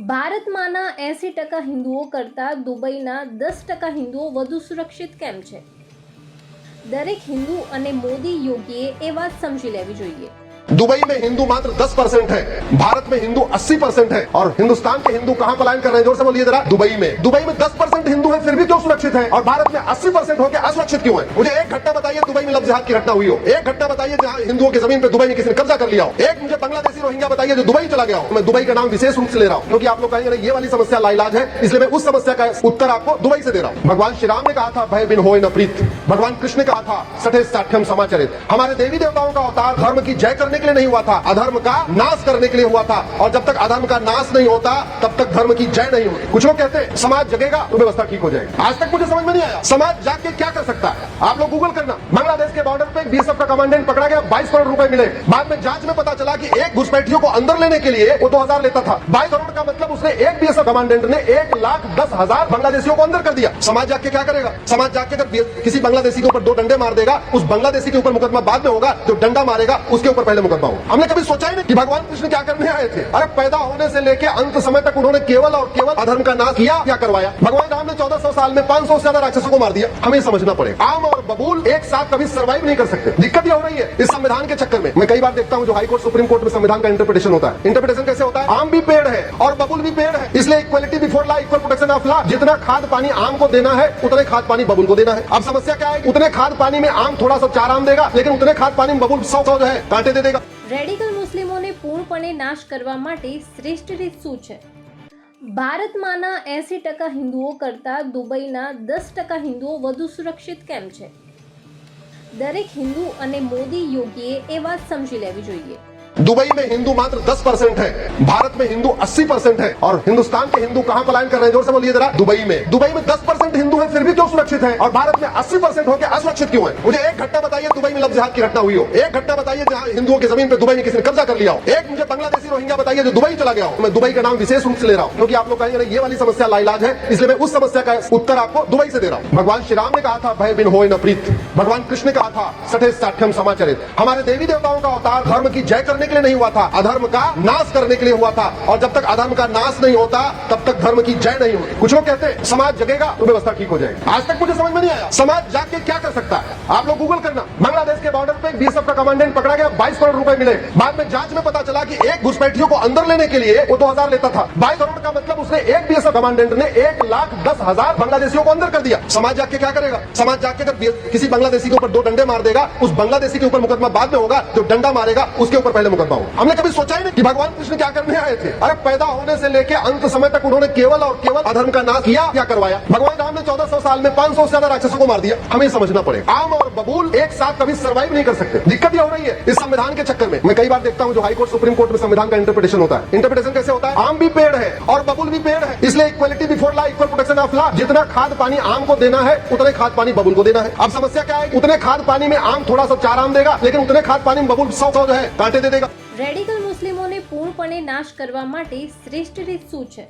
ભારતમાંના 80% હિન્દુઓ કરતાં દુબઈના 10% હિન્દુઓ વધુ સુરક્ષિત કેમ છે? દરેક હિન્દુ અને મોદી યોગીએ એ વાત સમજી લેવી જોઈએ। दुबई में हिंदू मात्र 10% है, भारत में हिंदू 80% है और हिंदुस्तान के हिंदू कहां पलायन कर रहे हैं? जोर से बोलिए जरा। दुबई में 10% हिंदू है, फिर भी क्यों सुरक्षित है? और भारत में 80% होकर असुरक्षित क्यों है? मुझे एक घटना बताइए दुबई में लव जिहाद की घटना हुई हो। एक घटना बताइए जहां हिंदुओं की जमीन पे दुबई में किसी ने कब्जा कर लिया हो। एक मुझे बांग्लादेशी रोहिंग्या बताइए जो दुबई चला गया हो। मैं दुबई का नाम विशेष रूप से ले रहा हूं क्योंकि आप लोग कहेंगे ये वाली समस्या लाइलाज है, इसलिए मैं उस समस्या का उत्तर आपको दुबई से दे रहा हूं। भगवान श्री राम ने कहा था भय बिन होय न प्रीत। भगवान कृष्ण ने कहा था सठे साठ्यम समाचरित। हमारे देवी देवताओं का अवतार धर्म की जय करने के लिए नहीं हुआ था, अधर्म का नाश करने के लिए हुआ था। और जब तक अधर्म का नाश नहीं होता तब तक धर्म की जय नहीं होती। कुछ लोग कहते हैं समाज जगेगा तो व्यवस्था ठीक हो जाएगी। आज तक मुझे समझ में नहीं आया समाज जाग के क्या कर सकता है। आप लोग गूगल करना, बांग्लादेश के बॉर्डर पे बीएसएफ का कमांडेंट पकड़ा गया, 22 करोड़ रुपए मिले। बाद में जांच में पता चला कि एक घुसपैठियों को अंदर लेने के लिए वो 2000 लेता था। 22 करोड़ का मतलब उसने एक बीएसएफ कमांडेंट ने 1,10,000 बांग्लादेशियों को अंदर कर दिया। समाज जाग के क्या करेगा? समाज जाग के अगर किसी बांग्लादेशी के ऊपर 2 डंडे मार देगा, उस बांग्लादेशी के ऊपर मुकदमा बाद में होगा, जो डंडा मारेगा उसके ऊपर पहले मुकदमा होगा। हमने कभी सोचा ही नहीं कि भगवान कृष्ण क्या करने आए थे। अरे पैदा होने से लेके अंत समय तक उन्होंने केवल और केवल अधर्म का नाश किया, क्या करवाया? भगवान राम ने 1400 साल में 500 से ज्यादा राक्षसों को मार दिया। हमें समझना पड़ेगा आम और बबूल एक साथ कभी सर्वाइव नहीं कर सकते। दिक्कत ये हो रही है इस संविधान के चक्कर में। मैं कई बार देखता हूं जो हाई कोर्ट सुप्रीम कोर्ट में संविधान का इंटरप्रिटेशन होता है। इंटरप्रिटेशन कैसे होता है? आम भी पेड़ है और बबूल भी पेड़ है, इसलिए equality before law, equal protection of law. जितना खाद पानी आम को देना है उतने खाद पानी बबूल को देना है। अब समस्या क्या है? उतने खाद पानी में आम थोड़ा सा 4 आम देगा, लेकिन उतने खाद पानी में बबूल 100 जो है कांटे दे देगा। રેડિકલ મુસ્લિમોને પૂર્ણપણે નાશ કરવા માટે શ્રેષ્ઠ રીત શું છે? ભારતમાંના 80% હિન્દુઓ કરતાં દુબઈના 10% હિન્દુઓ વધુ સુરક્ષિત કેમ છે? દરેક હિન્દુ અને મોદી યોગીએ એ વાત સમજી લેવી જોઈએ। दुबई में हिंदू मात्र 10% है, भारत में हिंदू 80% है और हिंदुस्तान के हिंदू कहां पलायन कर रहे हैं? जोर से बोलिए जरा। दुबई में 10% हिंदू है, फिर भी क्यों सुरक्षित है? और भारत में 80% होकर असुरक्षित क्यों है? मुझे एक घटना बताइए दुबई में लव जिहाद की घटना हुई हो। एक घटना बताइए जहां हिंदुओं की जमीन पे दुबई में किसी ने कब्जा कर लिया हो। एक मुझे बांग्लादेशी रोहिंग्या बताइए जो दुबई चला गया हो। मैं दुबई का नाम विशेष रूप से ले रहा हूं क्योंकि आप लोग कहेंगे ये वाली समस्या लाइलाज है, इसलिए मैं उस समस्या का उत्तर आपको दुबई से दे रहा हूं। भगवान श्री राम ने कहा था भय बिन होय न प्रीत। भगवान कृष्ण ने कहा था सठे साठ्यम समाचरित। हमारे देवी देवताओं का अवतार धर्म की जय करने के लिए नहीं हुआ था, अधर्म का नाश करने के लिए हुआ था। और जब तक अधर्म का नाश नहीं होता तब तक धर्म की जय नहीं होती। कुछ लोग कहते हैं समाज जगेगा तो व्यवस्था ठीक हो जाएगी। आज तक मुझे समझ में नहीं आया समाज जाग के क्या कर सकता है। आप लोग गूगल करना, बांग्लादेश के बॉर्डर पे बीएसएफ का कमांडेंट पकड़ा गया, 22 करोड़ रुपए मिले। बाद में जांच में पता चला कि एक घुसपैठियों को अंदर लेने के लिए वो 2000 लेता था। 22 करोड़ का मतलब उसने एक बीएसएफ कमांडेंट ने 1,10,000 बांग्लादेशियों को अंदर कर दिया। समाज जाग के क्या करेगा? समाज जाग के अगर किसी बांग्लादेशी के ऊपर 2 डंडे मार देगा, उस बांग्लादेशी के ऊपर मुकदमा बाद में होगा, जो डंडा मारेगा उसके ऊपर पहले मुकदमा होगा। हमने कभी सोचा ही नहीं कि भगवान कृष्ण क्या करने आए थे। अरे पैदा होने से लेके अंत समय तक उन्होंने केवल और केवल अधर्म का नाश किया, क्या करवाया? भगवान राम ने 1400 साल में 500 से ज्यादा राक्षसों को मार दिया। हमें समझना पड़ेगा आम और बबूल एक साथ कभी सर्वाइव नहीं कर सकते। दिक्कत ये हो रही है इस संविधान के चक्कर में। मैं कई बार देखता हूं जो हाई कोर्ट सुप्रीम कोर्ट में संविधान का इंटरप्रिटेशन होता है। इंटरप्रिटेशन कैसे होता है? आम भी पेड़ है और बबूल भी पेड़ है, इसलिए equality before law, equal protection of law. जितना खाद पानी आम को देना है उतने खाद पानी बबूल को देना है। अब समस्या क्या है? उतने खाद पानी में आम थोड़ा सा 4 आम देगा, लेकिन उतने खाद पानी में बबूल 100 जो है कांटे दे देगा। રેડિકલ મુસ્લિમોને પૂર્ણપણે નાશ કરવા માટે શ્રેષ્ઠ રીત શું છે?